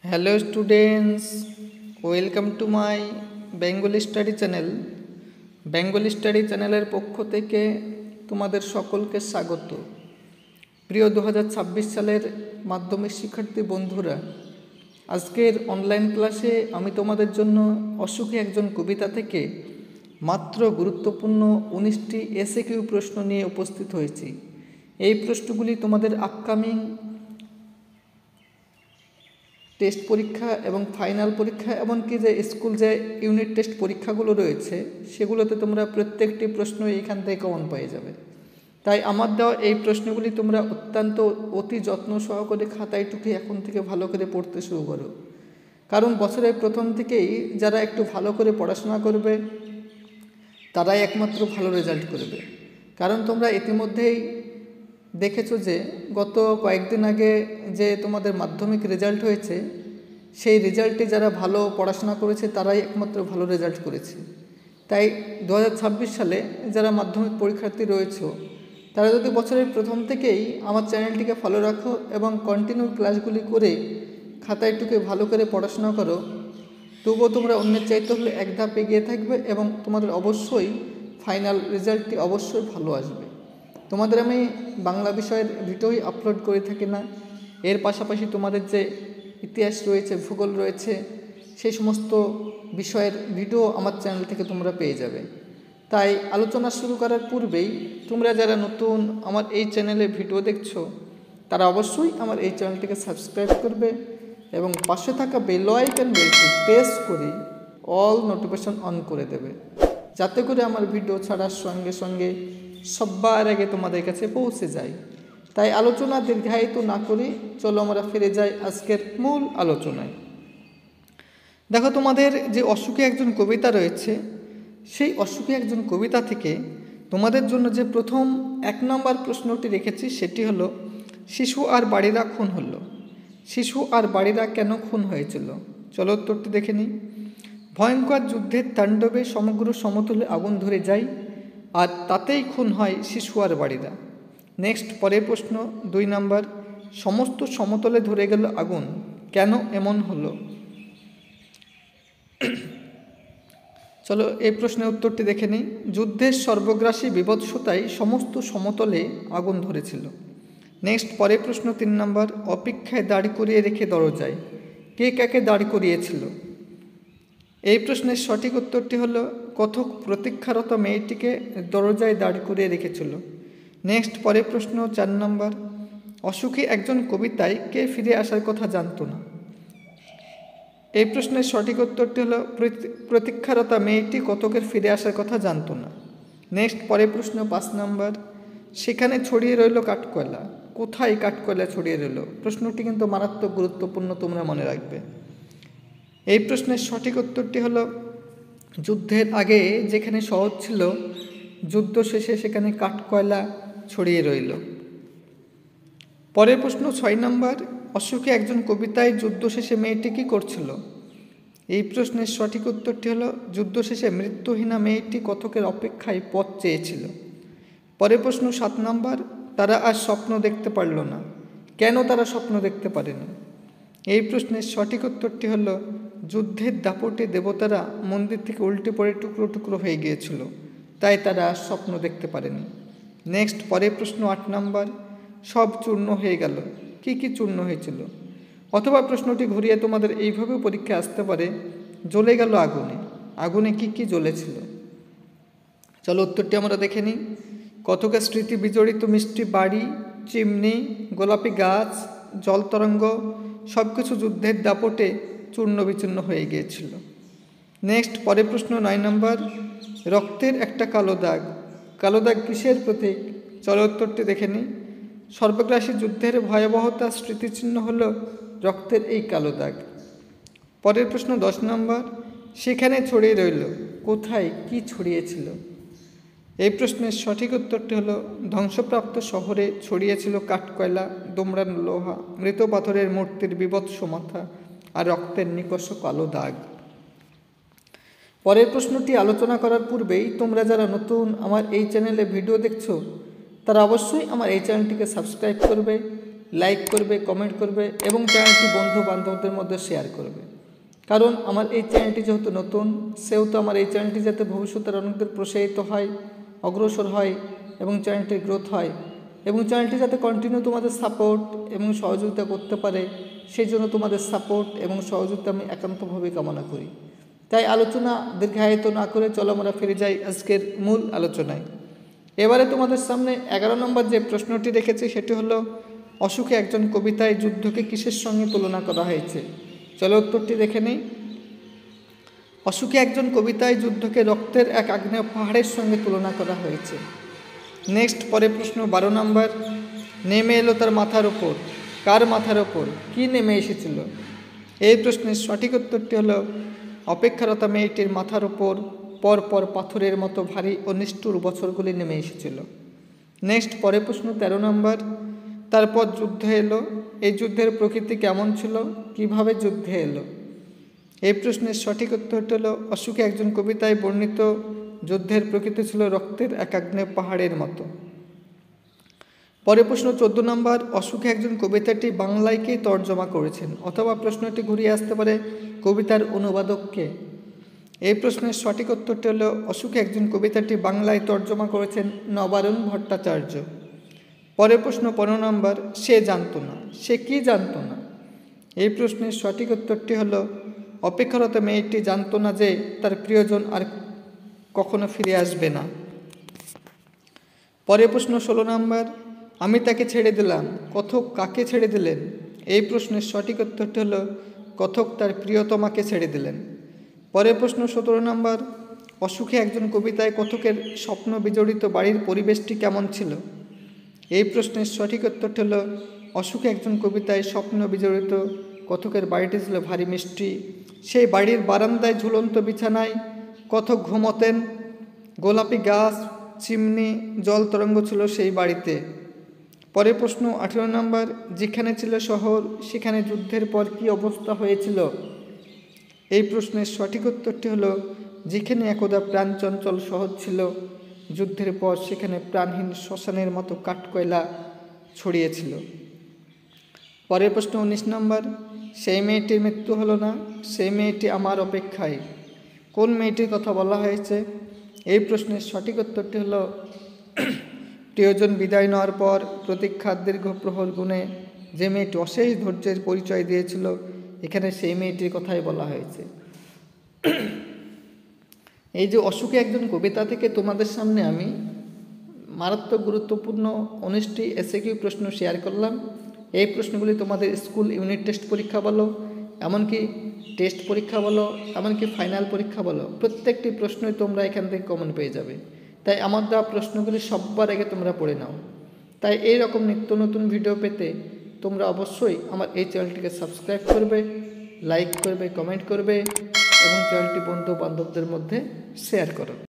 Hello students, welcome to my Bengali study channel. Bengali study চ্যানেলের পক্ষ থেকে তোমাদের সকলকে স্বাগত। প্রিয় 2026 সালের মাধ্যমিক শিক্ষার্থী বন্ধুরা, আজকের অনলাইন ক্লাসে আমি তোমাদের জন্য অসুখী একজন কবিতা থেকে মাত্র গুরুত্বপূর্ণ 19টি এসএকিউ প্রশ্ন নিয়ে উপস্থিত হয়েছি। এই প্রশ্নগুলি তোমাদের আপকামিং টেস্ট পরীক্ষা এবং ফাইনাল পরীক্ষা, এমনকি যে স্কুল যে ইউনিট টেস্ট পরীক্ষাগুলো রয়েছে সেগুলোতে তোমরা প্রত্যেকটি প্রশ্ন এখান থেকে কমন পেয়ে যাবে। তাই আমার দেওয়া এই প্রশ্নগুলি তোমরা অত্যন্ত অতি যত্ন সহকারে খাতায় টুকে এখন থেকে ভালো করে পড়তে শুরু করো, কারণ বছরের প্রথম থেকেই যারা একটু ভালো করে পড়াশোনা করবে তারাই একমাত্র ভালো রেজাল্ট করবে। কারণ তোমরা ইতিমধ্যেই দেখেছো যে গত কয়েকদিন আগে যে তোমাদের মাধ্যমিক রেজাল্ট হয়েছে, সেই রেজাল্টে যারা ভালো পড়াশোনা করেছে তারাই একমাত্র ভালো রেজাল্ট করেছে। তাই 2026 সালে যারা মাধ্যমিক পরীক্ষার্থী রয়েছে তারা যদি বছরের প্রথম থেকেই আমার চ্যানেলটিকে ফলো রাখো এবং কন্টিনিউ ক্লাসগুলি করে খাতায় টুকে ভালো করে পড়াশোনা করো, তবুও তোমরা অন্যের চাইতে হলে এক ধাপ এগিয়ে থাকবে এবং তোমাদের অবশ্যই ফাইনাল রেজাল্টটি অবশ্যই ভালো আসবে। তোমাদের আমি বাংলা বিষয়ের ভিডিওই আপলোড করে থাকি না, এর পাশাপাশি তোমাদের যে ইতিহাস রয়েছে, ভূগোল রয়েছে, সেই সমস্ত বিষয়ের ভিডিও আমার চ্যানেল থেকে তোমরা পেয়ে যাবে। তাই আলোচনা শুরু করার পূর্বেই তোমরা যারা নতুন আমার এই চ্যানেলে ভিডিও দেখছো তারা অবশ্যই আমার এই চ্যানেলটিকে সাবস্ক্রাইব করবে এবং পাশে থাকা বেল আইকন বেলটি প্রেস করে অল নোটিফিকেশন অন করে দেবে, যাতে করে আমার ভিডিও ছাড়ার সঙ্গে সঙ্গে সবার আগে তোমাদের কাছে পৌঁছে যায়। তাই আলোচনা দীর্ঘায়িত না করে চলো আমরা ফিরে যাই আজকের মূল আলোচনায়। দেখো, তোমাদের যে অসুখী একজন কবিতা রয়েছে, সেই অসুখী একজন কবিতা থেকে তোমাদের জন্য যে প্রথম 1 নম্বর প্রশ্নটি রেখেছি সেটি হলো, শিশু আর বাড়িরা খুন হলো। শিশু আর বাড়িরা কেন খুন হয়েছিল? চলো উত্তরটি দেখে নিই। ভয়ঙ্কর যুদ্ধের তাণ্ডবে সমগ্র সমতলে আগুন ধরে যায় আর তাতেই খুন হয় শিশু আর বাড়িরা। নেক্সট, পরের প্রশ্ন 2 নম্বর, সমস্ত সমতলে ধরে গেল আগুন, কেন এমন হলো? চলো এই প্রশ্নের উত্তরটি দেখে নিই। যুদ্ধের সর্বগ্রাসী বিভৎসতায় সমস্ত সমতলে আগুন ধরেছিল। নেক্সট, পরের প্রশ্ন 3 নম্বর, অপেক্ষায় দাঁড় করিয়ে রেখে দরজায়, কে কাকে দাঁড় করিয়েছিল? এই প্রশ্নের সঠিক উত্তরটি হলো, কথক প্রতীক্ষারত মেয়েটিকে দরজায় দাঁড় করিয়ে রেখেছিল। নেক্সট, পরের প্রশ্ন 4 নম্বর, অসুখী একজন কবিতায় কে ফিরে আসার কথা জানতো না? এই প্রশ্নের সঠিক উত্তরটি হলো, প্রতীক্ষারতা মেয়েটি কতকের ফিরে আসার কথা জানতো না। নেক্সট, পরের প্রশ্ন 5 নম্বর, সেখানে ছড়িয়ে রইল কাঠকয়লা, কোথায় কাঠকয়লা ছড়িয়ে রইল? প্রশ্নটি কিন্তু মারাত্মক গুরুত্বপূর্ণ, তোমরা মনে রাখবে। এই প্রশ্নের সঠিক উত্তরটি হলো, যুদ্ধের আগে যেখানে শহর ছিল, যুদ্ধ শেষে সেখানে কাঠকয়লা ছড়িয়ে রইল। পরের প্রশ্ন 6 নম্বর, অসুখী একজন কবিতায় যুদ্ধ শেষে মেয়েটি কী করছিল? এই প্রশ্নের সঠিক উত্তরটি হলো, যুদ্ধ শেষে মৃত্যুহীনা মেয়েটি কথকের অপেক্ষায় পথ চেয়েছিল। পরের প্রশ্ন 7 নম্বর, তারা আর স্বপ্ন দেখতে পারল না, কেন তারা স্বপ্ন দেখতে পারেনি? এই প্রশ্নের সঠিক উত্তরটি হলো, যুদ্ধের দাপটে দেবতারা মন্দির থেকে উল্টে পড়ে টুকরো টুকরো হয়ে গিয়েছিল, তাই তারা আর স্বপ্ন দেখতে পারেনি। নেক্সট, পরের প্রশ্ন 8 নম্বর, সব চূর্ণ হয়ে গেল, কি কি চূর্ণ হয়েছিল? অথবা প্রশ্নটি ঘুরিয়ে তোমাদের এইভাবেও পরীক্ষা আসতে পারে, জ্বলে গেল আগুনে, আগুনে কি কি জ্বলেছিল? চলো উত্তরটি আমরা দেখে নিই। কথকের স্মৃতি বিজড়িত মিষ্টি বাড়ি, চিমনি, গোলাপি গাছ, জল তরঙ্গ সব কিছু যুদ্ধের দাপটে চূর্ণ বিচূর্ণ হয়ে গিয়েছিল। নেক্সট, পরের প্রশ্ন 9 নম্বর, রক্তের একটা কালো দাগ, কালো দাগ কিসের প্রতীক? চলো উত্তরটি দেখে নিই। সর্বগ্রাসী যুদ্ধের ভয়াবহতা স্মৃতিচিহ্ন হলো রক্তের এই কালো দাগ। পরের প্রশ্ন 10 নম্বর, সেখানে ছড়িয়ে রইল, কোথায় কি ছড়িয়েছিল? এই প্রশ্নের সঠিক উত্তরটি হলো, ধ্বংসপ্রাপ্ত শহরে ছড়িয়েছিল কাঠকয়লা, দোমড়ানো লোহা, মৃত পাথরের মূর্তির বিভৎস মাথা আর রক্তের নিকষ কালো দাগ। পরের প্রশ্নটি আলোচনা করার পূর্বেই তোমরা যারা নতুন আমার এই চ্যানেলে ভিডিও দেখছো তারা অবশ্যই আমার এই চ্যানেলটিকে সাবস্ক্রাইব করবে লাইক করবে, কমেন্ট করবে এবং চ্যানেলটি বন্ধু বান্ধবদের মধ্যে শেয়ার করবে। কারণ আমার এই চ্যানেলটি যেহেতু নতুন, সেহেতু আমার এই চ্যানেলটি যাতে ভবিষ্যতের অনেকদের প্রসারিত হয়, অগ্রসর হয় এবং চ্যানেলটির গ্রোথ হয় এবং চ্যানেলটি যাতে কন্টিনিউ তোমাদের সাপোর্ট এবং সহযোগিতা করতে পারে, সেই জন্য তোমাদের সাপোর্ট এবং সহযোগিতা আমি একান্তভাবে কামনা করি। তাই আলোচনা দীর্ঘায়িত না করে চলো আমরা ফিরে যাই আজকের মূল আলোচনায়। এবারে তোমাদের সামনে 11 নম্বর যে প্রশ্নটি রেখেছি সেটি হলো, অশোকে একজন কবিতায় যুদ্ধকে কিসের সঙ্গে তুলনা করা হয়েছে? চলো উত্তরটি দেখে নিই। অশোকে একজন কবিতায় যুদ্ধকে রক্তের এক আগ্নেয় পাহাড়ের সঙ্গে তুলনা করা হয়েছে। নেক্সট পরের প্রশ্ন 12 নম্বর, নেমে এলো তার মাথার ওপর, কার মাথার ওপর কি নেমে এসেছিল? এই প্রশ্নের সঠিক উত্তরটি হলো, অপেক্ষারতা মেয়েটির মাথার ওপর পরপর পাথরের মতো ভারী ও নিষ্ঠুর বছরগুলি নেমে এসেছিল। নেক্সট পরের প্রশ্ন 13 নম্বর, তারপর যুদ্ধ এলো, এই যুদ্ধের প্রকৃতি কেমন ছিল, কিভাবে যুদ্ধে এলো? এই প্রশ্নের সঠিক উত্তরটি হলো, অশোকে একজন কবিতায় বর্ণিত যুদ্ধের প্রকৃতি ছিল রক্তের এক আগ্নেয় পাহাড়ের মতো। পরের প্রশ্ন 14 নম্বর, অশোকে একজন কবিতাটি বাংলায়কেই তর্জমা করেছেন, অথবা প্রশ্নটি ঘুরিয়ে আসতে পারে, কবিতার অনুবাদককে? এই প্রশ্নের সঠিক উত্তরটি হলো, অশোকে একজন কবিতাটি বাংলায় তর্জমা করেছেন নবারুণ ভট্টাচার্য। পরের প্রশ্ন 15 নম্বর, সে জানতো না, সে কি জানতো না? এই প্রশ্নের সঠিক উত্তরটি হলো, অপেক্ষারত মেয়েটি জানতো না যে তার প্রিয়জন আর কখনো ফিরে আসবে না। পরের প্রশ্ন 16 নম্বর, আমি তাকে ছেড়ে দিলাম, কথক কাকে ছেড়ে দিলেন? এই প্রশ্নের সঠিক উত্তরটি হলো, কথক তার প্রিয়তমাকে ছেড়ে দিলেন। পরের প্রশ্ন 17 নম্বর, অশোকে একজন কবিতায় কথকের স্বপ্ন বিজড়িত বাড়ির পরিবেশটি কেমন ছিল? এই প্রশ্নের সঠিক উত্তরটি হলো, অশোকে একজন কবিতায় স্বপ্ন বিজড়িত কথকের বাড়িটি ছিল ভারী মিষ্টি। সেই বাড়ির বারান্দায় ঝুলন্ত বিছানায় কথক ঘুমোতেন, গোলাপি গাছ, চিমনি, জল তরঙ্গ ছিল সেই বাড়িতে। পরের প্রশ্ন 18 নম্বর, যেখানে ছিল শহর সেখানে যুদ্ধের পর কি অবস্থা হয়েছিল? এই প্রশ্নের সঠিক উত্তরটি হলো, যেখানে একদা প্রাণচঞ্চল শহর ছিল, যুদ্ধের পর সেখানে প্রাণহীন শ্মশানের মতো কাঠকয়লা ছড়িয়েছিল। পরের প্রশ্ন 19 নম্বর, সেই মেয়েটির মৃত্যু হলো না, সেই মেয়েটি আমার অপেক্ষায়, কোন মেয়েটির কথা বলা হয়েছে? এই প্রশ্নের সঠিক উত্তরটি হলো, প্রিয়জন বিদায় নেওয়ার পর প্রতীক্ষার দীর্ঘ প্রহর গুণে যে মেয়েটি অশেষ ধৈর্যের পরিচয় দিয়েছিল, এখানে সেই মেয়েটির কথাই বলা হয়েছে। এই যে অশোকে একজন কবিতা থেকে তোমাদের সামনে আমি মারাত্মক গুরুত্বপূর্ণ 19টি এসএকিউ প্রশ্ন শেয়ার করলাম। এই প্রশ্নগুলি তোমাদের স্কুল ইউনিট টেস্ট পরীক্ষা বলো, এমনকি টেস্ট পরীক্ষা বলো, এমনকি ফাইনাল পরীক্ষা বলো, প্রত্যেকটি প্রশ্নই তোমরা এখান থেকে কমন পেয়ে যাবে। তাই আমার দেওয়া প্রশ্নগুলি সবার আগে তোমরা পড়ে নাও। তাই এই রকম নিত্য নতুন ভিডিও পেতে তোমরা অবশ্যই আমার এই চ্যানেলটিকে সাবস্ক্রাইব করবে, লাইক করবে, কমেন্ট করবে এবং চ্যানেলটি বন্ধু বান্ধবদের মধ্যে শেয়ার করো।